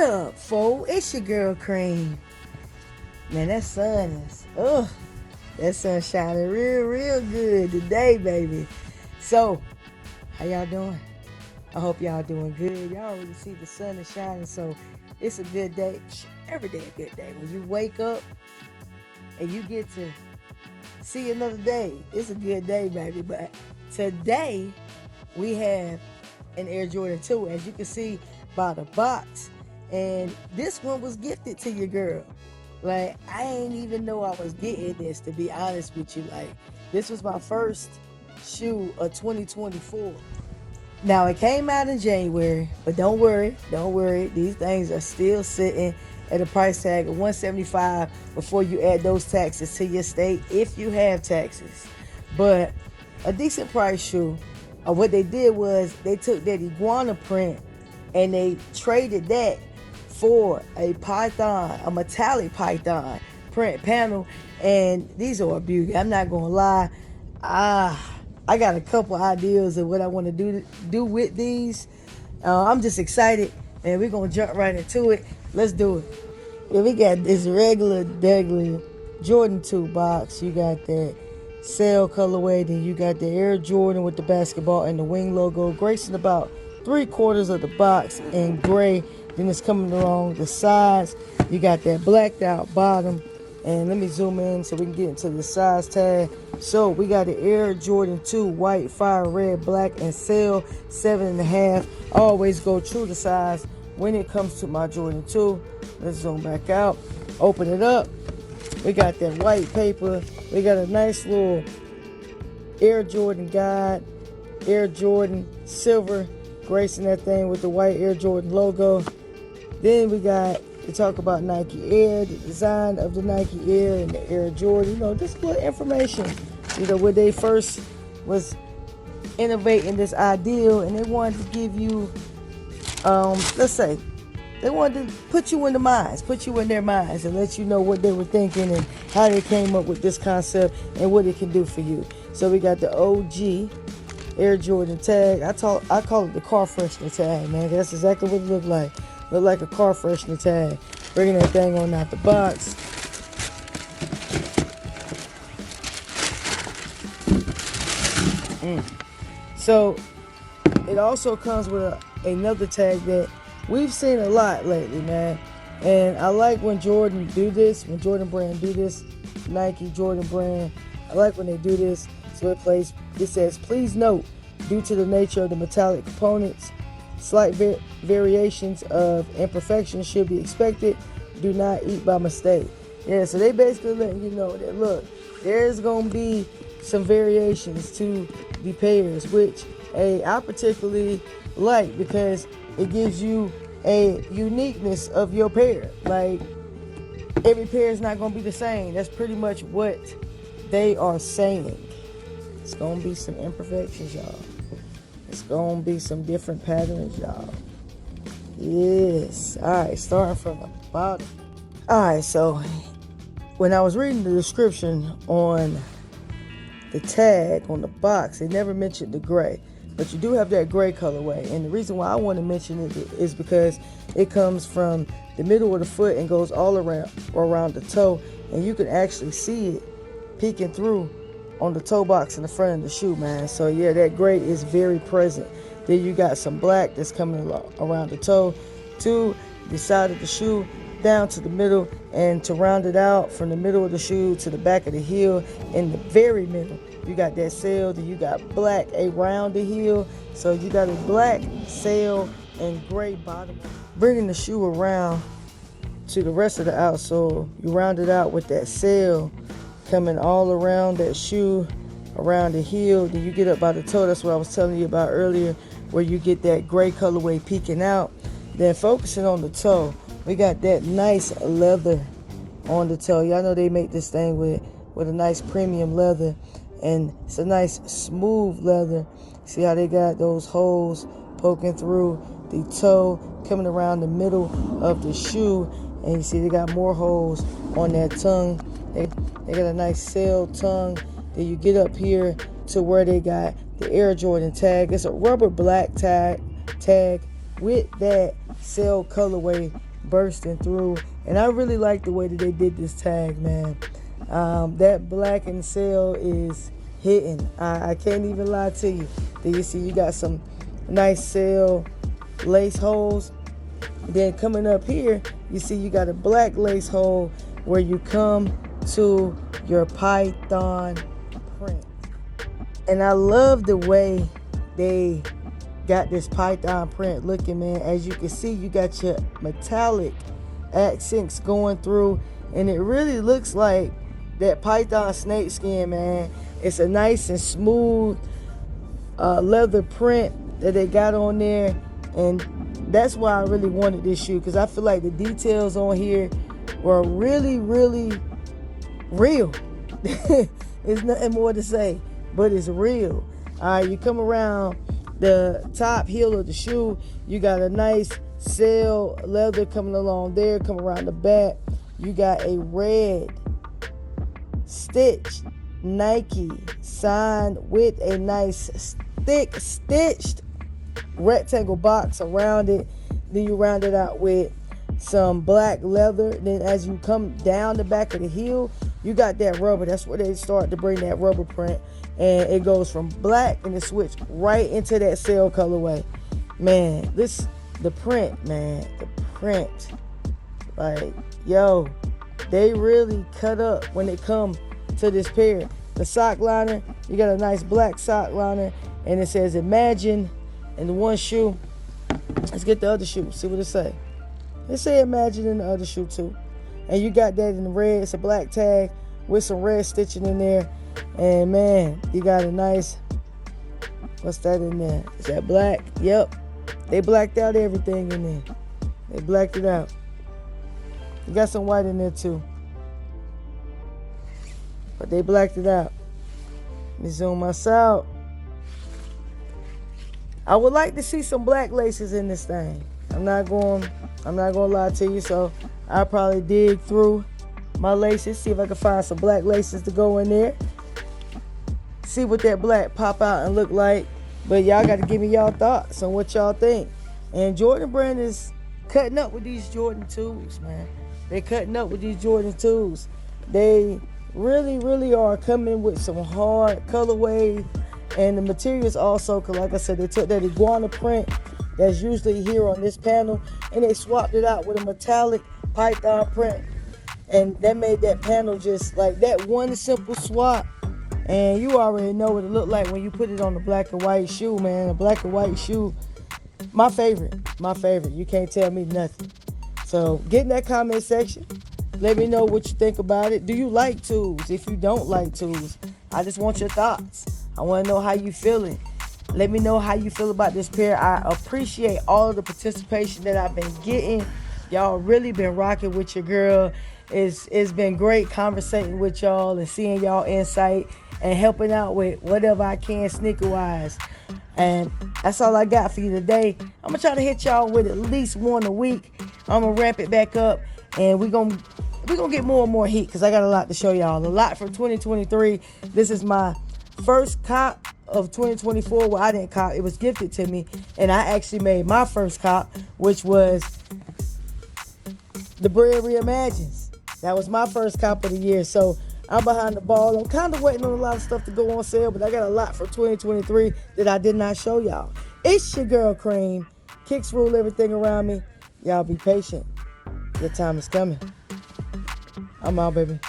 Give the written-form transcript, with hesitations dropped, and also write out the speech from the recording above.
up, fool? It's your girl Cream. Man, that sun is, that sun shining real good today, baby. So, how y'all doing? I hope y'all doing good. Y'all already see the sun is shining, so it's a good day. Every day a good day. When you wake up and you get to see another day, it's a good day, baby. But today, we have an Air Jordan 2, as you can see by the box. And this one was gifted to your girl. Like, I ain't even know I was getting this, to be honest with you. Like, this was my first shoe of 2024. Now, it came out in January, but don't worry. These things are still sitting at a price tag of $175 before you add those taxes to your state, if you have taxes. But a decent price shoe. What they did was they took that iguana print and they traded that for a python, a metallic python print panel, and these are a beauty. I'm not gonna lie, I got a couple ideas of what I want to do with these. I'm just excited, and we're gonna jump right into it. Let's do it. Yeah, we got this regular Jordan 2 box. You got that sail colorway, then you got the Air Jordan with the basketball and the wing logo, gracing about 3/4 of the box in gray. Then it's coming along the sides. You got that blacked out bottom. And let me zoom in so we can get into the size tag. So we got the Air Jordan 2 white, fire red, black, and sail 7.5. Always go true to size when it comes to my Jordan 2. Let's zoom back out. Open it up. We got that white paper. We got a nice little Air Jordan guide. Air Jordan silver, gracing that thing with the white Air Jordan logo. Then we got to talk about Nike Air, the design of the Nike Air and the Air Jordan. Just little information. When they first was innovating this ideal, and they wanted to give you, let's say, they wanted to put you in their minds, and let you know what they were thinking and how they came up with this concept and what it can do for you. So we got the OG Air Jordan tag. I call it the car freshener tag, man. That's exactly what it looked like. Looked like a car freshener tag. Bringing that thing on out the box. So it also comes with another tag that we've seen a lot lately, man. And I like when Jordan do this, when Jordan brand do this, Nike, Jordan brand. I like when they do this. So it says, please note, due to the nature of the metallic components, slight variations of imperfections should be expected. Do not eat by mistake. Yeah, so they basically letting you know that, look, there's going to be some variations to the pairs, which I particularly like because it gives you a uniqueness of your pair. Like, every pair is not going to be the same. That's pretty much what they are saying. It's going to be some imperfections, y'all. It's going to be some different patterns, y'all. Yes. All right, starting from the bottom. All right, so when I was reading the description on the tag, on the box, it never mentioned the gray. But you do have that gray colorway. And the reason why I want to mention it is because it comes from the middle of the foot and goes all around the toe. And you can actually see it peeking through on the toe box in the front of the shoe, man. So yeah, that gray is very present. Then you got some black that's coming around the toe to the side of the shoe, down to the middle, and to round it out from the middle of the shoe to the back of the heel. In the very middle, you got that sail. Then you got black around the heel. So you got a black sail and gray bottom. Bringing the shoe around to the rest of the outsole, you round it out with that sail coming all around that shoe, around the heel. Then you get up by the toe. That's what I was telling you about earlier, where you get that gray colorway peeking out. Then focusing on the toe, we got that nice leather on the toe. Y'all know they make this thing with a nice premium leather, and it's a nice smooth leather. See how they got those holes poking through the toe, coming around the middle of the shoe, and you see they got more holes on that tongue. They got a nice sail tongue. Then you get up here to where they got the Air Jordan tag. It's a rubber black tag with that sail colorway bursting through. And I really like the way that they did this tag, man. That black and sail is hitting. I can't even lie to you. Then you see you got some nice sail lace holes. Then coming up here, you see you got a black lace hole where you come to your python print. And I love the way they got this python print looking, man. As you can see, you got your metallic accents going through, and it really looks like that python snake skin, man. It's a nice and smooth leather print that they got on there, and that's why I really wanted this shoe, because I feel like the details on here were really, really real. There's nothing more to say, but it's real. All right, you come around the top heel of the shoe, you got a nice sail leather coming along there. Come around the back, you got a red stitched Nike sign with a nice thick stitched rectangle box around it. Then you round it out with some black leather. Then as you come down the back of the heel, you got that rubber. That's where they start to bring that rubber print, and it goes from black and it switch right into that sail colorway. Man, the print, man, the print, like, yo, they really cut up when it come to this pair. The sock liner, you got a nice black sock liner, and it says imagine in the one shoe. Let's get the other shoe, see what it say. It say imagine in the other shoe too. And you got that in the red. It's a black tag with some red stitching in there. And man, you got a nice, what's that in there? Is that black? Yep. They blacked out everything in there. They blacked it out. You got some white in there too, but they blacked it out. Let me zoom us out. I would like to see some black laces in this thing. I'm not going to lie to you. So I'll probably dig through my laces, see if I can find some black laces to go in there. See what that black pop out and look like. But y'all got to give me y'all thoughts on what y'all think. And Jordan Brand is cutting up with these Jordan 2s, man. They cutting up with these Jordan 2s. They really, really are coming with some hard colorway. And the materials also, cause like I said, they took that iguana print that's usually here on this panel, and they swapped it out with a metallic python print. And that made that panel just like that one simple swap. And you already know what it looked like when you put it on the black and white shoe, man. A black and white shoe, my favorite. You can't tell me nothing. So get in that comment section. Let me know what you think about it. Do you like tools? If you don't like tools, I just want your thoughts. I want to know how you feeling. Let me know how you feel about this pair. I appreciate all of the participation that I've been getting. Y'all really been rocking with your girl. It's been great conversating with y'all and seeing y'all insight and helping out with whatever I can sneaker-wise. And that's all I got for you today. I'm going to try to hit y'all with at least one a week. I'm going to ramp it back up, and we're gonna get more and more heat because I got a lot to show y'all. A lot for 2023. This is my first cop of 2024. Well, I didn't cop. It was gifted to me, and I actually made my first cop, which was the Bread Reimagines. That was my first cop of the year. So I'm behind the ball. I'm kind of waiting on a lot of stuff to go on sale, but I got a lot for 2023 that I did not show y'all. It's your girl Cream. Kicks rule everything around me. Y'all be patient. Your time is coming. I'm out, baby.